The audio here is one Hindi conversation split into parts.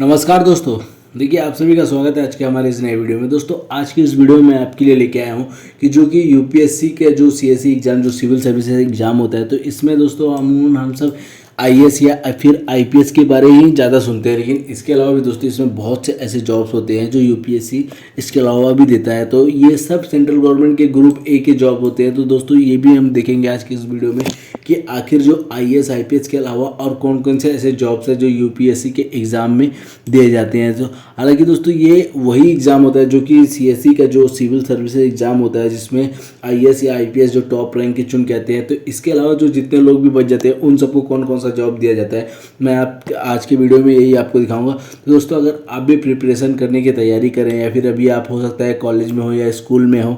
नमस्कार दोस्तों। देखिए, आप सभी का स्वागत है आज के हमारे इस नए वीडियो में। दोस्तों, आज की इस वीडियो में मैं आपके लिए लेके आया हूँ कि जो कि यूपीएससी के जो सीएससी एग्ज़ाम, जो सिविल सर्विसेज एग्ज़ाम होता है, तो इसमें दोस्तों अमूमन हम सब आईएएस या फिर आईपीएस के बारे ही ज़्यादा सुनते हैं। लेकिन इसके अलावा भी दोस्तों इसमें बहुत से ऐसे जॉब्स होते हैं जो यूपीएससी इसके अलावा भी देता है। तो ये सब सेंट्रल गवर्नमेंट के ग्रुप ए के जॉब होते हैं। तो दोस्तों ये भी हम देखेंगे आज की इस वीडियो में कि आखिर जो आईएएस आईपीएस के अलावा और कौन कौन से ऐसे जॉब्स हैं जो यूपीएससी के एग्ज़ाम में दिए जाते हैं। तो हालांकि दोस्तों ये वही एग्ज़ाम होता है जो कि सीएससी का जो सिविल सर्विसेज एग्ज़ाम होता है, जिसमें आईएएस या आईपीएस जो टॉप रैंक के चुन कहते हैं। तो इसके अलावा जो जितने लोग भी बच जाते हैं उन सबको कौन कौन सा जॉब दिया जाता है, मैं आप आज के वीडियो में यही आपको दिखाऊंगा। तो दोस्तों, अगर आप भी प्रिपरेशन करने की तैयारी करें या फिर अभी आप हो सकता है कॉलेज में हो या स्कूल में हो,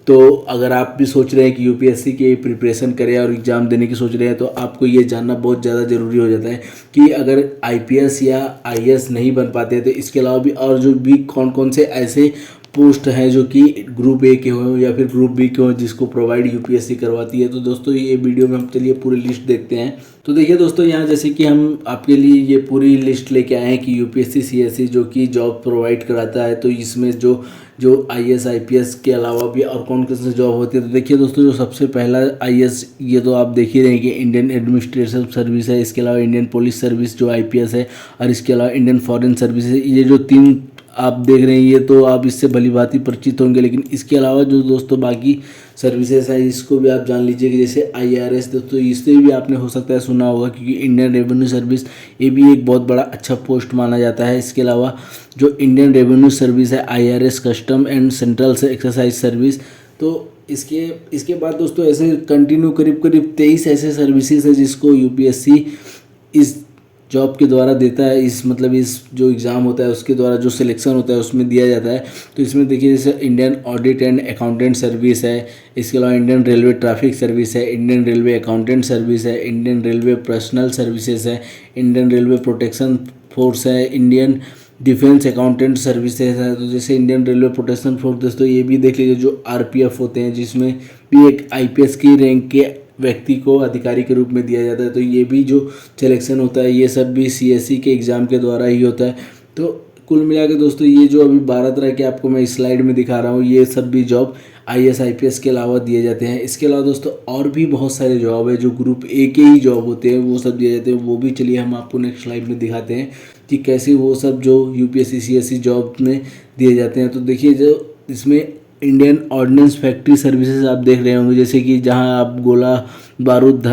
तो अगर आप भी सोच रहे हैं कि यूपीएससी की प्रिपरेशन करें और एग्ज़ाम देने की सोच रहे हैं, तो आपको ये जानना बहुत ज़्यादा ज़रूरी हो जाता है कि अगर आईपीएस या आईएएस नहीं बन पाते तो इसके अलावा भी और जो भी कौन कौन से ऐसे पोस्ट हैं जो कि ग्रुप ए के हों या फिर ग्रुप बी के हों जिसको प्रोवाइड यूपीएससी करवाती है। तो दोस्तों ये वीडियो में हम चलिए पूरी लिस्ट देखते हैं। तो देखिए दोस्तों, यहाँ जैसे कि हम आपके लिए ये पूरी लिस्ट लेके आए हैं कि यूपीएससी सीएससी जो कि जॉब प्रोवाइड कराता है। तो इसमें जो आईएएस आईपीएस के अलावा भी और कौन कौन से जॉब होती है। तो देखिए दोस्तों, जो सबसे पहला आईएएस, ये तो आप देख ही रहे हैं कि इंडियन एडमिनिस्ट्रेशन सर्विस है। इसके अलावा इंडियन पुलिस सर्विस जो आईपीएस है, और इसके अलावा इंडियन फॉरेन सर्विस है। ये जो तीन आप देख रहे हैं ये तो आप इससे भली भांति परिचित होंगे। लेकिन इसके अलावा जो दोस्तों बाकी सर्विसेज है इसको भी आप जान लीजिए कि जैसे आईआरएस, दोस्तों इससे भी आपने हो सकता है सुना होगा, क्योंकि इंडियन रेवेन्यू सर्विस ये भी एक बहुत बड़ा अच्छा पोस्ट माना जाता है। इसके अलावा जो इंडियन रेवेन्यू सर्विस है, आईआरएस, कस्टम एंड सेंट्रल से एक्सरसाइज सर्विस। तो इसके बाद दोस्तों ऐसे कंटिन्यू करीब 23 ऐसे सर्विसेज है जिसको यूपीएससी इस जॉब के द्वारा देता है। इस जो एग्ज़ाम होता है उसके द्वारा जो सिलेक्शन होता है उसमें दिया जाता है। तो इसमें देखिए जैसे Indian audit and accountant service है, इसके अलावा इंडियन रेलवे ट्रैफिक सर्विस है, इंडियन रेलवे अकाउंटेंट सर्विस है, इंडियन रेलवे पर्सनल सर्विसेज है, इंडियन रेलवे प्रोटेक्शन फोर्स है, इंडियन डिफेंस अकाउंटेंट सर्विसेज है। तो जैसे इंडियन रेलवे प्रोटेक्शन फोर्स दोस्तों ये भी देख लीजिए जो आरपीएफ होते हैं, जिसमें भी एक आईपीएस की रैंक के व्यक्ति को अधिकारी के रूप में दिया जाता है। तो ये भी जो सिलेक्शन होता है ये सब भी सीएससी के एग्ज़ाम के द्वारा ही होता है। तो कुल मिला के दोस्तों ये जो अभी 12 तरह के आपको मैं इस स्लाइड में दिखा रहा हूँ, ये सब भी जॉब आईएएस आईपीएस के अलावा दिए जाते हैं। इसके अलावा दोस्तों और भी बहुत सारे जॉब है जो ग्रुप ए के ही जॉब होते हैं, वो सब दिए जाते हैं। वो भी चलिए हम आपको नेक्स्ट स्लाइड में दिखाते हैं कि कैसे वो सब जो यूपीएससी सीएससी जॉब में दिए जाते हैं। तो देखिए, जो इसमें इंडियन ऑर्डिनेंस फैक्ट्री सर्विसेज आप देख रहे होंगे, जैसे कि जहां आप गोला बारूद,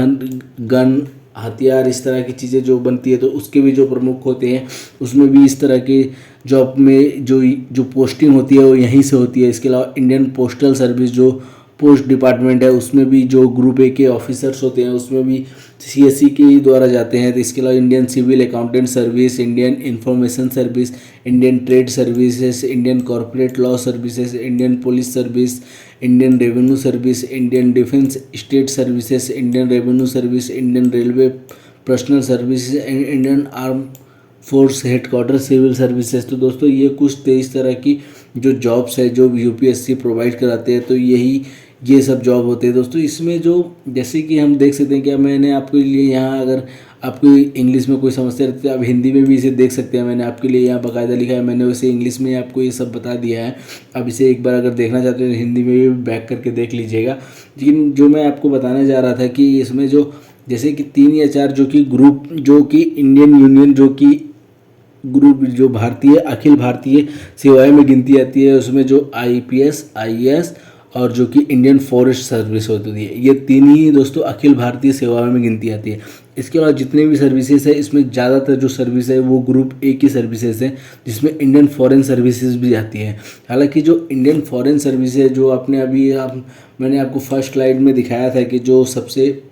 गन, हथियार, इस तरह की चीज़ें जो बनती है तो उसके भी जो प्रमुख होते हैं उसमें भी इस तरह के जॉब में जो पोस्टिंग होती है वो यहीं से होती है। इसके अलावा इंडियन पोस्टल सर्विस जो पोस्ट डिपार्टमेंट है उसमें भी जो ग्रुप ए के ऑफिसर्स होते हैं उसमें भी सीएससी के ही द्वारा जाते हैं। तो इसके अलावा Indian civil accountant service, Indian information service, Indian trade services, Indian corporate law services, Indian police service, Indian revenue service, Indian defence state services, Indian revenue service, Indian railway personnel services and Indian arm force headquarter civil services. तो दोस्तों ये कुछ 23 तरह की जो जॉब्स है जो यूपीएससी प्रोवाइड कराते हैं। तो ये सब जॉब होते हैं दोस्तों। इसमें जो जैसे कि हम देख सकते हैं कि मैंने आपके लिए यहाँ, अगर आपको इंग्लिश में कोई समस्या रहती है आप हिंदी में भी इसे देख सकते हैं। मैंने आपके लिए यहाँ बाकायदा लिखा है, मैंने वैसे इंग्लिश में आपको ये सब बता दिया है। अब इसे एक बार अगर देखना चाहते हैं तो हिंदी में भी बैक करके देख लीजिएगा। लेकिन जो मैं आपको बताने जा रहा था कि इसमें जो जैसे कि 3 या 4 जो कि ग्रुप, जो कि इंडियन यूनियन जो कि ग्रुप जो भारतीय अखिल भारतीय सेवाएं में गिनती आती है, उसमें जो आईपीएस, आईएएस और जो कि इंडियन फॉरेस्ट सर्विस होती है, ये 3 ही दोस्तों अखिल भारतीय सेवाओं में गिनती आती है। इसके अलावा जितने भी सर्विसेज है इसमें ज़्यादातर जो सर्विस है वो ग्रुप ए की सर्विसेज है, जिसमें इंडियन फॉरेन सर्विसेज भी आती है। हालांकि जो इंडियन फॉरेन सर्विसेज जो मैंने आपको फर्स्ट स्लाइड में दिखाया था कि जो सबसे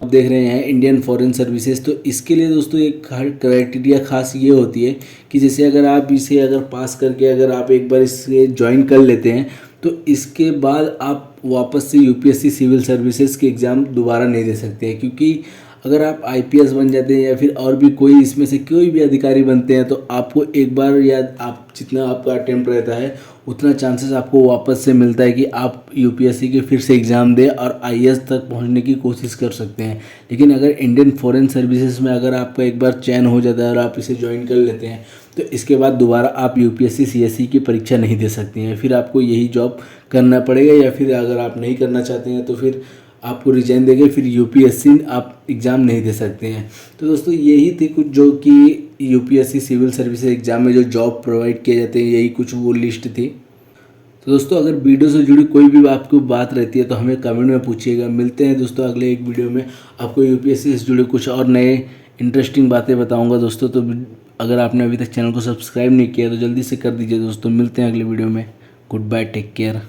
आप देख रहे हैं इंडियन फॉरेन सर्विसेज, तो इसके लिए दोस्तों एक क्राइटेरिया खास ये होती है कि जैसे अगर पास करके अगर आप एक बार इसे ज्वाइन कर लेते हैं तो इसके बाद आप वापस से यूपीएससी सिविल सर्विसेज के एग्ज़ाम दोबारा नहीं दे सकते हैं, क्योंकि अगर आप आईपीएस बन जाते हैं या फिर और भी कोई इसमें से कोई भी अधिकारी बनते हैं तो आपको एक बार या आप जितना आपका अटेम्प्ट रहता है उतना चांसेस आपको वापस से मिलता है कि आप यूपीएससी के फिर से एग्ज़ाम दें और आईएएस तक पहुंचने की कोशिश कर सकते हैं। लेकिन अगर इंडियन फॉरेन सर्विसेज में अगर आपका एक बार चयन हो जाता है और आप इसे ज्वाइन कर लेते हैं तो इसके बाद दोबारा आप यूपीएससी सीएसई की परीक्षा नहीं दे सकती हैं, फिर आपको यही जॉब करना पड़ेगा या फिर अगर आप नहीं करना चाहते हैं तो फिर आपको रिजाइन देंगे, फिर यूपीएससी आप एग्ज़ाम नहीं दे सकते हैं। तो दोस्तों यही थी कुछ जो कि यूपीएससी सिविल सर्विसेज एग्ज़ाम में जो जॉब प्रोवाइड किए जाते हैं, यही कुछ वो लिस्ट थी। तो दोस्तों अगर वीडियो से जुड़ी कोई भी आपको बात रहती है तो हमें कमेंट में पूछिएगा। मिलते हैं दोस्तों अगले एक वीडियो में, आपको यूपीएससी से जुड़े कुछ और नए इंटरेस्टिंग बातें बताऊंगा दोस्तों। तो अगर आपने अभी तक चैनल को सब्सक्राइब नहीं किया तो जल्दी से कर दीजिए दोस्तों। मिलते हैं अगले वीडियो में। Good bye, take care.